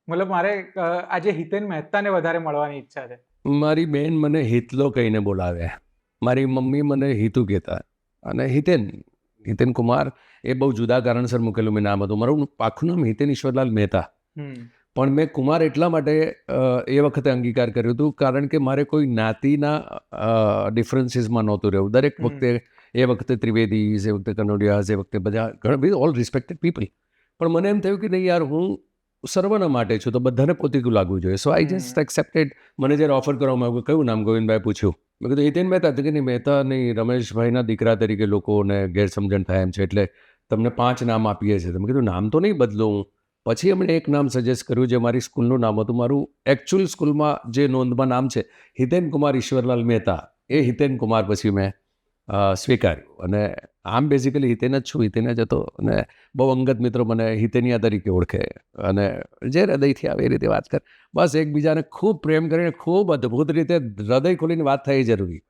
મતલબ મારે આજે હિતેન મહેતાને વધારે મળવાની ઈચ્છા છે. મારી બેન મને હિતલો કહીને બોલાવે, મારી મમ્મી મને હિતુ કહેતા, અને હિતેન કુમાર એ બહુ જુદા કારણસર મૂકેલું મેં નામ હતું. મારું આખું નામ હિતેન ઈશ્વરલાલ મહેતા, પણ મેં કુમાર એટલા માટે એ વખતે અંગીકાર કર્યું હતું કારણ કે મારે કોઈ જ્ઞાતિના ડિફરન્સીસમાં નહોતું રહેવું. દરેક વખતે એ વખતે ત્રિવેદીઝ, એ વખતે કનોડિયાઝ, એ વખતે બધા ઘણા ઓલ રિસ્પેક્ટેડ પીપલ, પણ મને એમ થયું કે નહીં યાર, હું સર્વના માટે છું તો બધાને પોતીકું લાગવું જોઈએ. સો આઈ જસ્ટ એક્સેપ્ટેડ. મને જ્યારે ઓફર કરવામાં આવ્યું, કયું નામ ગોવિંદભાઈ પૂછ્યું, મેં કીધું હિતેન મહેતા. તો કે નહીં, મહેતા નહીં, રમેશભાઈના દીકરા તરીકે લોકોને ગેરસમજણ થાય એમ છે, એટલે તમને 5 નામ આપીએ છીએ. તો મેં કીધું નામ તો નહીં બદલું હું. પછી એમણે એક નામ સજેસ્ટ કર્યું જે મારી સ્કૂલનું નામ હતું. મારું એકચ્યુઅલ સ્કૂલમાં જે નોંધમાં નામ છે હિતેન કુમાર ઈશ્વરલાલ મહેતા, એ હિતેન કુમાર પછી મેં સ્વીકાર્યું. અને આમ બેઝિકલી હિતેન જ છું, હિતેન જ હતો. અને બહુ અંગત મિત્રો મને હિતેનિયા તરીકે ઓળખે, અને જે હૃદયથી આવે એ રીતે વાત કર. બસ એકબીજાને ખૂબ પ્રેમ કરીને ખૂબ અદ્ભુત રીતે હૃદય ખોલીને વાત થાય એ જરૂરી.